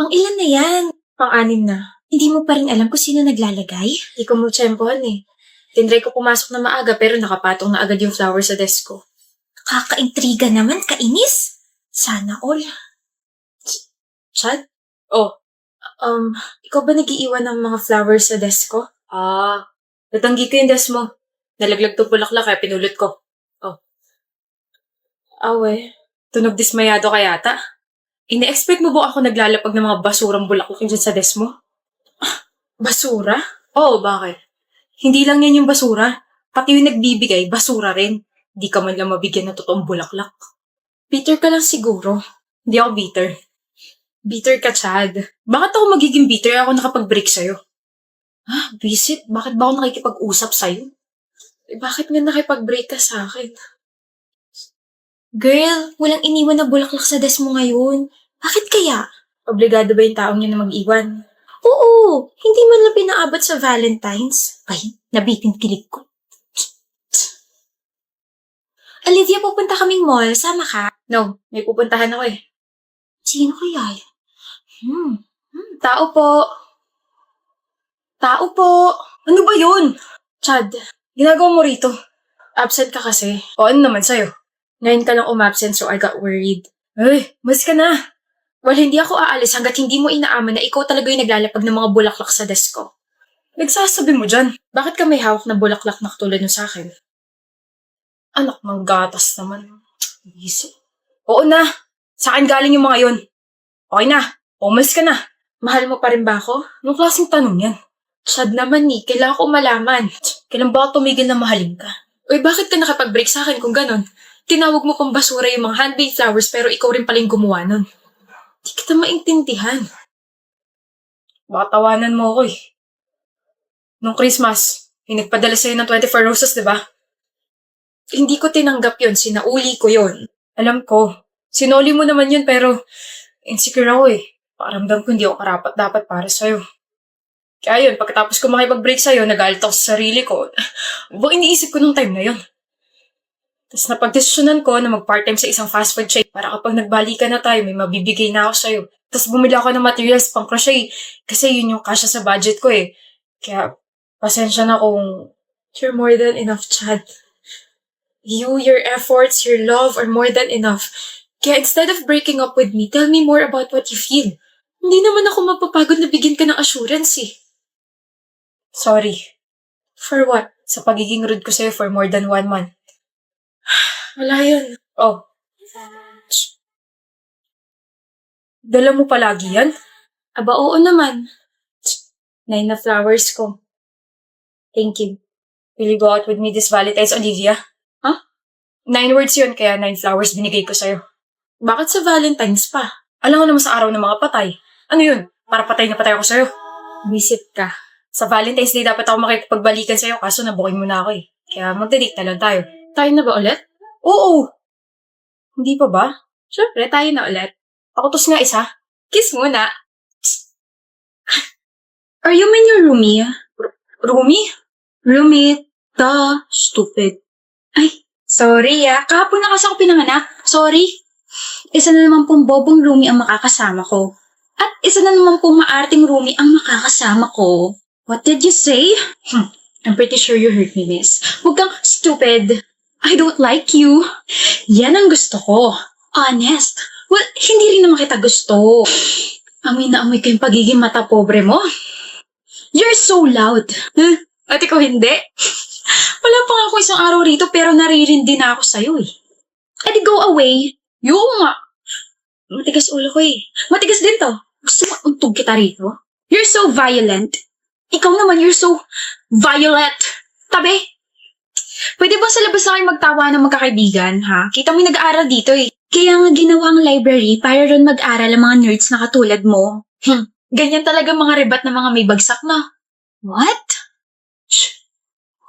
Pang-ilan na yan? Pang-anim na. Hindi mo pa rin alam kung sino naglalagay? Hindi ko mo tsempohan eh. Tinry ko pumasok na maaga pero nakapatong na agad yung flower sa desk ko. Kaka-intriga naman, kainis. Sana all. Chad? Oh, ikaw ba nag-iiwan ng mga flowers sa desk ko? Natanggi ko yung desk mo. Nalaglag to bulaklak kaya pinulot ko. Oh. Awe, tunog dismayado ka yata. Ine-expect mo ba ako naglalapag ng mga basurang bulaklak dyan sa desk mo? Basura? Oo, bakit? Hindi lang yan yung basura. Pati yung nagbibigay, basura rin. Di ka man lang mabigyan ng totoong bulaklak. Bitter ka lang siguro. Hindi ako bitter. Bitter ka, Chad. Bakit ako magiging bitter ako nakapag-break sa'yo? Visit? Bakit ba ako nakikipag-usap sa'yo? Bakit nga nakipag-break ka sa akin? Girl, walang iniwan na bulaklak sa desk mo ngayon. Bakit kaya? Obligado ba yung taong yun na mag-iwan? Oo, hindi man lang pinaabot sa Valentine's. Ay, nabitin kilig ko. Olivia, pupunta kaming mall. Sama ka? No, may pupuntahan ako eh. Sino kaya yan? Tao po. Tao po. Ano ba yun? Chad, ginagawa mo rito. Absent ka kasi. O ano naman sa'yo? Ngayon ka lang umabsent so I got worried. Ay, mas ka na. Well, hindi ako aalis hanggat hindi mo inaaman na ikaw talaga yung naglalapag ng mga bulaklak sa desk ko. Nagsasabi mo dyan. Bakit ka may hawak na bulaklak na katulad nyo sa akin? Anak ng gatas naman. Easy. Oo na. Sa akin galing yung mga yun. Okay na. Umalis ka na. Mahal mo pa rin ba ako? Anong klaseng tanong yan? Chad naman ni, kailangan ko malaman. Kailan ba ako tumigil na mahalin ka? Uy, bakit ka nakapag-break sa akin kung ganon? Tinawag mo pang basura yung mga handmade flowers pero ikaw rin paling gumawa nun. Di kita maintindihan. Baka tawanan mo ako eh. Nung Christmas, yung nagpadala sa'yo ng 24 roses, di ba? Hindi ko tinanggap yun, sinauli ko yun. Alam ko, sinuli mo naman yun pero insecure ako eh. Pakiramdam ko hindi ako karapat dapat para sa'yo. Kaya yun, pagkatapos ko makipag-break sa'yo, nagalit ako sa sarili ko. Buong iniisip ko nung time na yun. Tapos napagdesisyonan ko na mag-part-time sa isang fast food chain para kapag nagbalikan na tayo, may mabibigay na ako sa'yo. Tapos bumili ako ng materials pang crochet kasi yun yung kasya sa budget ko eh. Kaya, pasensya na kung you're more than enough, Chad. You, your efforts, your love are more than enough. Kaya instead of breaking up with me, tell me more about what you feel. Hindi naman ako mapapagod na bigyan ka ng assurance eh. Sorry. For what? Sa pagiging rude ko sa'yo for more than 1 month. Wala yun. Oh. Dala mo palagi yan? Aba, oo naman. 9 na flowers ko. Thank you. Will you go out with me this Valentine's, Olivia? 9 words yun, kaya 9 flowers binigay ko sa'yo. Bakit sa Valentine's pa? Alam mo naman sa araw ng mga patay. Ano yun? Para patay na patay ako sa'yo. Visit ka. Sa Valentine's Day dapat ako makipagbalikan sa'yo kaso nabuking mo na ako eh. Kaya magdadate na lang tayo. Tayo na ba ulit? Oo! Hindi pa ba? Siyempre, tayo na ulit. Pakutos nga isa. Kiss muna. Are you mean your roomie? Roomie? Roommate. Stupid. Ay, sorry kahapon na kasi ako pinanganak. Sorry. Isa na naman pong bobong roomie ang makakasama ko. At isa na naman pong maarting roomie ang makakasama ko. What did you say? I'm pretty sure you heard me, miss. Huwag kang stupid. I don't like you. Yan ang gusto ko. Honest. Well, hindi rin naman kita gusto. Amoy na amoy ko yung pagiging mata pobre mo. You're so loud. At ikaw hindi? Wala pa nga ako isang araw rito pero naririndi na ako sa'yo eh. Edi go away. Yung nga. Matigas ulo ko eh. Matigas din to. Gusto mo untog kita rito? You're so violent. Ikaw naman, you're so violet. Tabi. Pwede ba sa labas na kayo magtawa ng magkakaibigan, ha? Kita mo yung nag-aaral dito eh. Kaya nga ginawa ang library para ron mag-aral ang mga nerds na katulad mo. Ganyan talaga mga rebat na mga may bagsak na. What? Shh.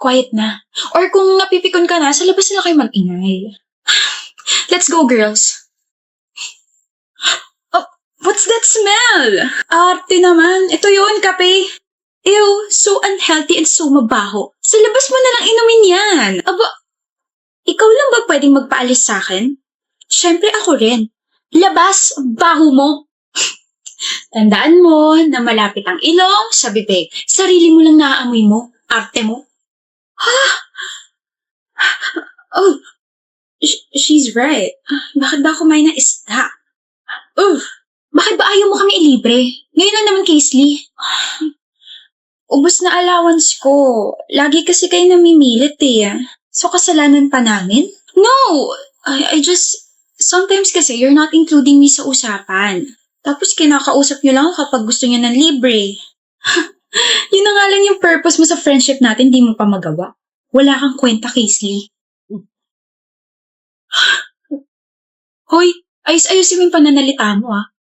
Quiet na. Or kung napipikon ka na, sa labas na kayo mag-ingay. Let's go, girls. Oh, what's that smell? Arte naman. Ito yun, kape. Ew, so unhealthy and so mabaho. Sa labas mo na lang inumin yan. Aba, ikaw lang ba pwedeng magpaalis sa akin? Siyempre ako rin. Labas, baho mo. Tandaan mo na malapit ang ilong sa bibig. Sarili mo lang naaamoy mo. Arte mo. Oh, she's right. Bakit ba kumain ng isda? Bakit ba ayaw mo kami ilibre? Ngayon lang naman, Kaisley. Ubus na allowance ko. Lagi kasi kayo namimilit eh. So, kasalanan pa namin? No! I just... Sometimes kasi you're not including me sa usapan. Tapos kinakausap niyo lang ako kapag gusto niyo ng libre. Yun na nga lang yung purpose mo sa friendship natin, di mo pa magawa. Wala kang kwenta, Kaisley. Hoy, ayos-ayusin mo yung pananalita mo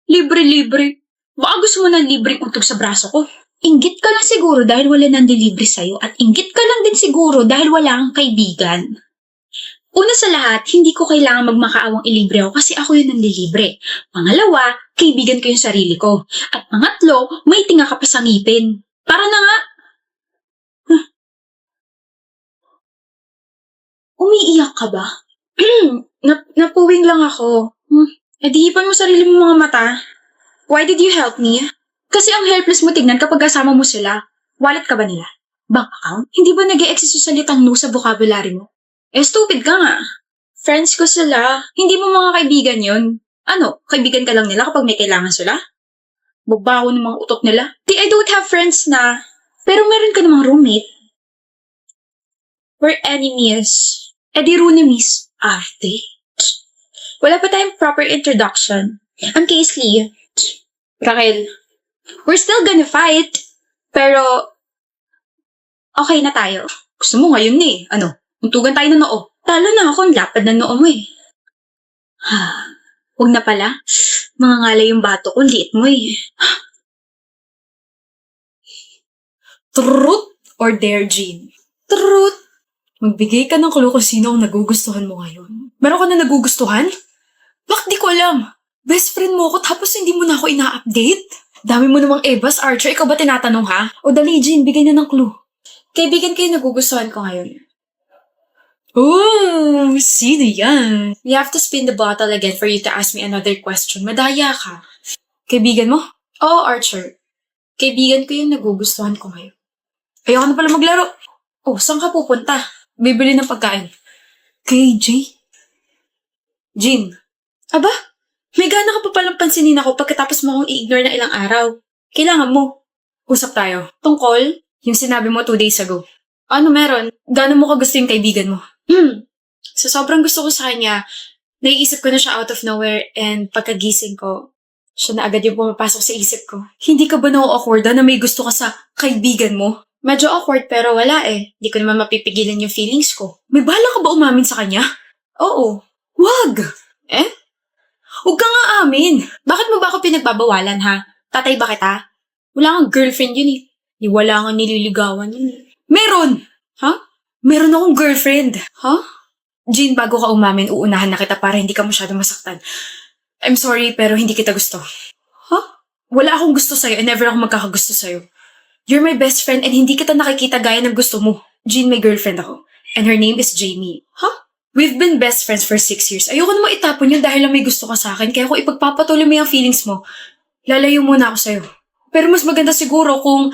Libre-libre. Baka gusto mo ng libreng utog sa braso ko. Inggit ka lang siguro dahil wala nandilibre sa'yo at inggit ka lang din siguro dahil wala kang kaibigan. Una sa lahat, hindi ko kailangan magmakaawang ilibre ako kasi ako yung nanlilibre. Pangalawa, kaibigan ko yung sarili ko. At pangatlo, may tinga ka pa sa ngipin. Para na nga. Umiiyak ka ba? Napuwing lang ako. Hipan mo sarili mo mga mata. Why did you help me? Kasi ang helpless mo tignan kapag kasama mo sila. Wallet ka ba nila? Bank account? Hindi ba nag-e-exist yung salitang no sa vocabulary mo? Stupid ka nga. Friends ko sila. Hindi mo mga kaibigan yun. Ano, kaibigan ka lang nila kapag may kailangan sila? Babaho ng mga utot nila. I don't have friends na. Pero meron ka namang roommate. We're enemies. Di runemies. Arte. Wala pa tayong proper introduction. I'm Kaisley. Raquel. We're still gonna fight. Pero, okay na tayo. Gusto mo ngayon Ano, untugan tayo ng noo. Talo na ako, ang lapad ng noo mo Huwag na pala. Mga ngalay yung bato ko, liit mo Truth or dare, Jean? Truth. Magbigay ka ng clue kung sino ang nagugustuhan mo ngayon. Meron ka na nagugustuhan? Bakit di ko alam? Best friend mo ako tapos hindi mo na ako ina-update? Dami mo namang Evas, Archer. Ikaw ba tinatanong ha? O dali, Jean, bigay na ng clue. Kaibigan kayo nagugustuhan ko ngayon. Oh, sino yan? We have to spin the bottle again for you to ask me another question. Madaya ka. Kaibigan mo? Oo, Archer. Kaibigan ko yung nagugustuhan ko ngayon. Ayoko na pala maglaro. Oh, saan ka pupunta? Bibili ng pagkain. Kay Jay? Jean. Aba, may gana ka pa palang pansinin ako pagkatapos mo akong i-ignore na ilang araw. Kailangan mo. Usap tayo. Tungkol? Yung sinabi mo 2 days ago. Ano meron? Gano'n mo kagusto yung kaibigan mo? So sobrang gusto ko sa kanya, naiisip ko na siya out of nowhere and pagkagising ko, siya na agad yung pumapasok sa isip ko. Hindi ka ba na-awkward na may gusto ka sa kaibigan mo? Medyo awkward pero wala Di ko naman mapipigilan yung feelings ko. May bala ka ba umamin sa kanya? Oo. Wag! Huwag ka nga amin. Bakit mo ba ako pinagbabawalan ha? Tatay ba kita? Wala kang girlfriend yun Wala kang nililigawan yun Meron! Ha? Meron akong girlfriend. Ha? Jean, bago ka umamin, uunahan na kita para hindi ka masyado masaktan. I'm sorry, pero hindi kita gusto. Ha? Wala akong gusto sa'yo and never ako magkakagusto sa'yo. You're my best friend and hindi kita nakikita gaya ng gusto mo. Jean, may girlfriend ako. And her name is Jamie. Ha? We've been best friends for 6 years. Ayoko namang itapon yun dahil lang may gusto ka sa akin. Kaya kung ipagpapatuloy mo yung feelings mo, lalayo muna ako sa'yo. Pero mas maganda siguro kung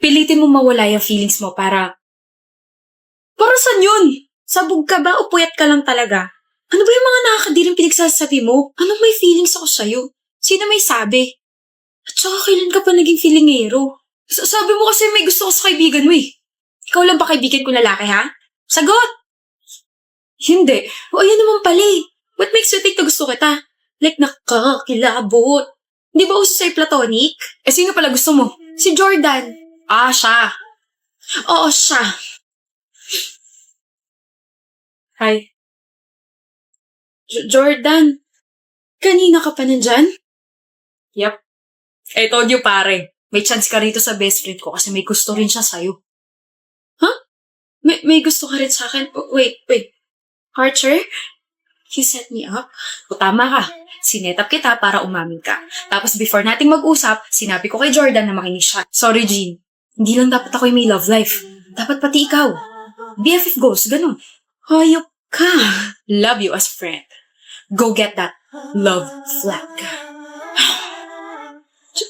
pilitin mo mawala yung feelings mo para saan yun? Sabog ka ba o puyat ka lang talaga? Ano ba yung mga nakakadiring pinagsasabi mo? Anong may feelings ako sa'yo? Sino may sabi? At saka kailan ka pa naging feelingero? Sabi mo kasi may gusto ko sa kaibigan mo Ikaw lang ba kaibigan ko lalaki ha? Sagot! Hindi. O ayan naman pala What makes you think na gusto kita? Like nakakilabot. Di ba uso sa'yo platonic? Sino pala gusto mo? Si Jordan. Siya. Oo, siya. Hi. Jordan. Kanina ka pa nandyan? Yep. I told you pare. May chance ka rito sa best friend ko kasi may gusto rin siya sa'yo. Huh? May gusto ka rin sa akin? Wait. Archer? You set me up? O tama ka. Sinetap kita para umamin ka. Tapos before nating mag-usap, sinabi ko kay Jordan na makinig siya. Sorry, Jean. Hindi lang dapat ako yung may love life. Dapat pati ikaw. BFF goals, ganun. Hayop ka. Love you as friend. Go get that love flag.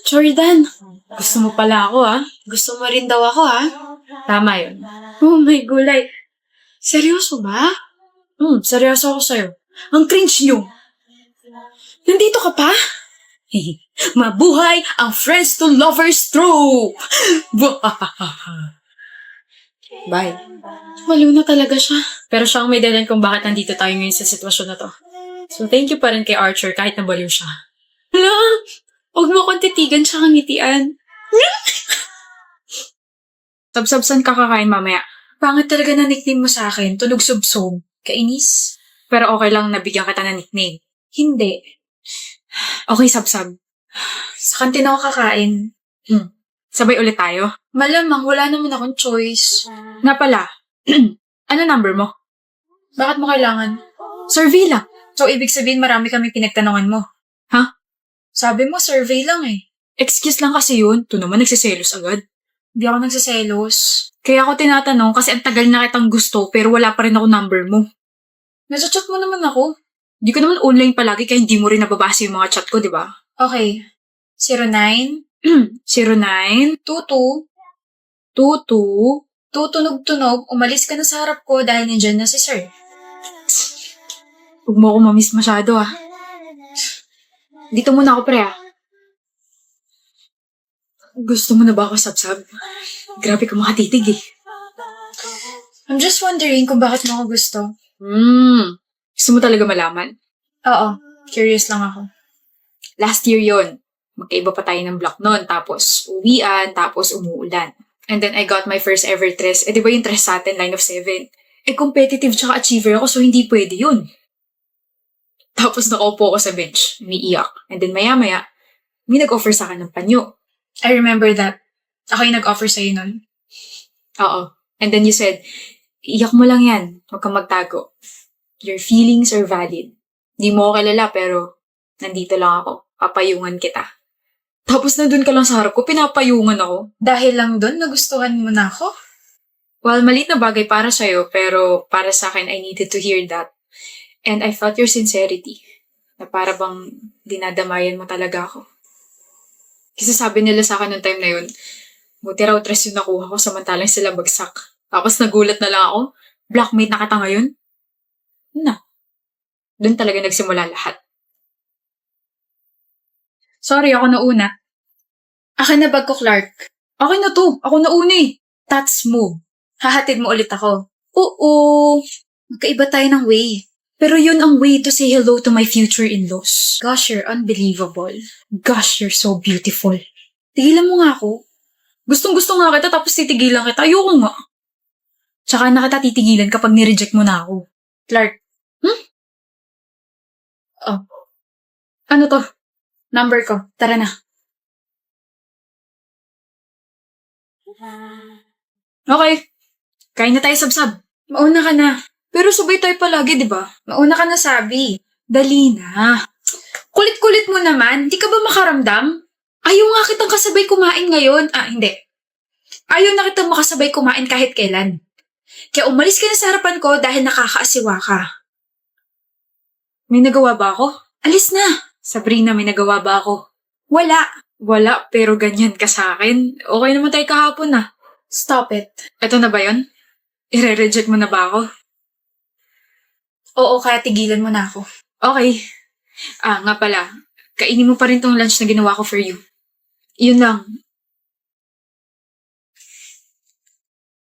Jordan, gusto mo pala ako, ah. Gusto mo rin daw ako, ha? Tama yun. Oh my gulay. Seryoso ba? Seryoso ako sa'yo. Ang cringe nyo. Nandito ka pa? Mabuhay ang friends to lovers trope! Bye. Maliw na talaga siya. Pero siya ang may dahilan kung bakit nandito tayo ngayon sa sitwasyon na to. So thank you pa rin kay Archer kahit nabaliw siya. Hala! Huwag mo akong titigan siya kang ngitian. Sabsabsan ka kakain mamaya. Pangit talaga na nickname mo sa akin. Tunog subsob. Kainis. Pero okay lang nabigyan kita ng nickname. Hindi. Okay, sabsab. Sa kantina ako kakain. Sabay ulit tayo. Malamang, wala naman akong choice. Nga pala, ano number mo? Bakit mo kailangan? Survey lang. So, ibig sabihin marami kami pinagtanungan mo. Ha? Sabi mo, survey lang eh. Excuse lang kasi yun. Ito naman nagsiselos agad. Di ako nagsaselos. Kaya ako tinatanong kasi ang tagal na kitang gusto pero wala pa rin ako number mo. Nasa-chat mo naman ako. Di ko naman online palagi kaya hindi mo rin nababasa yung mga chat ko, di ba? Okay. 09 09 22 22 tutunog-tunog, umalis ka na sa harap ko dahil nandyan na si sir. Huwag mo ako mamiss masyado, ah. Dito muna ako, pre, ah. Gusto mo na ba ako, Sabsab? Grabe ka makatitig, eh. I'm just wondering kung bakit mo ako gusto. Gusto mo talaga malaman? Oo, curious lang ako. Last year yon. Magkaiba pa tayo ng block noon. Tapos uwian, tapos umuulan. And then I got my first ever tres. Di ba yung tres sa atin, line of 7? Competitive tsaka achiever ako, so hindi pwede yun. Tapos nakaupo ako sa bench, umiiyak. And then maya-maya, may nag-offer sa akin ng panyo. I remember that. Ako yung nag-offer sa'yo nun. Oo. And then you said, iyak mo lang yan. Huwag kang magtago. Your feelings are valid. Di mo ako kilala, pero nandito lang ako. Papayungan kita. Tapos nandun ka lang sa harap ko, pinapayungan ako. Dahil lang dun, nagustuhan mo na ako? Well, maliit na bagay para sa'yo, pero para sa akin, I needed to hear that. And I felt your sincerity. Na para bang dinadamayan mo talaga ako. Kasi sabi nila sa akin noong time na yun, buti raw tres yung nakuha ko samantalang sila bagsak. Tapos nagulat na lang ako, blackmate na kita ngayon? Doon talaga nagsimula lahat. Sorry, ako na una. Akin na bag ko, Clark. Okay na to. Ako na una eh. That's move. Hahatid mo ulit ako. Oo. Magkaiba tayo ng way. Pero yun ang way to say hello to my future in-laws. Gosh, you're unbelievable. Gosh, you're so beautiful. Tigilan mo nga ako. Gustong-gusto nga kita tapos titigilan kita. Ayoko nga. Tsaka na kita titigilan kapag nireject mo na ako. Clark. Oh. Ano to? Number ko. Tara na. Okay. Kain na tayo, Sabsab. Mauna ka na. Pero sabay tayo palagi, di ba? Mauna ka na, sabi. Dali na. Kulit-kulit mo naman. Di ka ba makaramdam? Ayaw nga kitang kasabay kumain ngayon. Hindi. Ayaw na kitang makasabay kumain kahit kailan. Kaya umalis ka na sa harapan ko dahil nakakaasiwa ka. May nagawa ba ako? Alis na. Sabrina, may nagawa ba ako? Wala. Wala, pero ganyan ka sa akin. Okay naman tayo kahapon na. Stop it. Ito na ba yun? Ire-reject mo na ba ako? Oo, kaya tigilan mo na ako. Okay. Nga pala. Kainin mo pa rin tong lunch na ginawa ko for you. Yun lang.